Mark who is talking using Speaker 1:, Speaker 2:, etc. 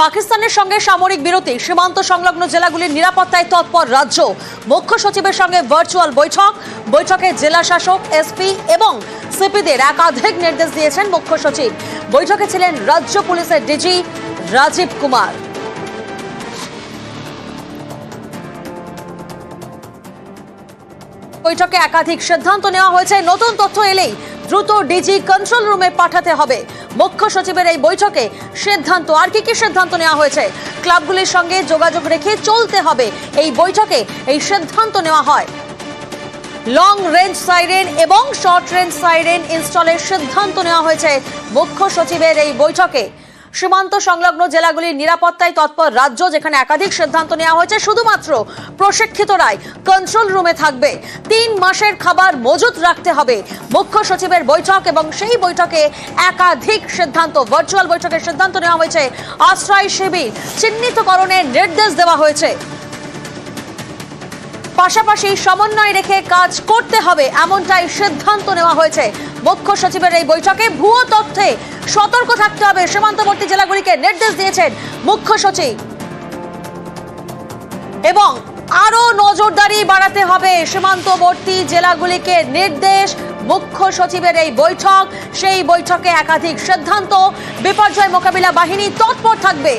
Speaker 1: পাকিস্তানের সঙ্গে সামরিক বিরতি, সীমান্ত সংলগ্ন জেলাগুলির নিরাপত্তায় তৎপর রাজ্য। মুখ্য সচিবের সঙ্গে ভার্চুয়াল বৈঠকে জেলা শাসক, এসপি এবং সিপিদের একাধিক নির্দেশ দিয়েছেন মুখ্য সচিব। বৈঠকে ছিলেন রাজ্য পুলিশের ডিজি রাজীব কুমার। বৈঠকে একাধিক সিদ্ধান্ত নেওয়া হয়েছে। নতুন তথ্য এলেই দ্রুত ডিজি কন্ট্রোল রুমে পাঠাতে হবে। মুখ্য সচিবের এই বৈঠকে সিদ্ধান্ত, আর কি সিদ্ধান্ত নেওয়া হয়েছে? ক্লাবগুলির সঙ্গে যোগাযোগ রেখে চলতে হবে। এই বৈঠকে এই সিদ্ধান্ত নেওয়া হয়। লং রেঞ্জ সাইরেন এবং শর্ট রেঞ্জ সাইরেন ইনস্টলের সিদ্ধান্ত নেওয়া হয়েছে মুখ্য সচিবের এই বৈঠকে। সীমান্ত সংলগ্ন জেলাগুলির নিরাপত্তায় তৎপর রাজ্য, যেখানে একাধিক সিদ্ধান্ত নেওয়া হয়েছে। শুধুমাত্র প্রশিক্ষিতরাই কন্ট্রোল রুমে থাকবে। 3 মাসের খাবার মজুত রাখতে হবে। মুখ্য সচিবের বৈঠক এবং সেই বৈঠকে একাধিক সিদ্ধান্ত, ভার্চুয়াল বৈঠকের সিদ্ধান্ত নেওয়া হয়েছে। আশ্রয় শিবির চিহ্নিতকরণের নির্দেশ দেওয়া হয়েছে। পাশাপাশি সমন্বয় রেখে কাজ করতে হবে, এমনটাই সিদ্ধান্ত নেওয়া হয়েছে মুখ্য সচিবের এই বৈঠকে। ভুয়ো তথ্যে সতর্ক থাকতে হবে, সীমান্তবর্তী জেলাগুলিকে নির্দেশ দিয়েছেন মুখ্য সচিব। এবং আরো নজরদারি বাড়াতে হবে, সীমান্তবর্তী জেলাগুলিকে নির্দেশ মুখ্য সচিবের এই বৈঠক। সেই বৈঠকে একাধিক সিদ্ধান্ত। বিপর্যয় মোকাবিলা বাহিনী তৎপর থাকবে।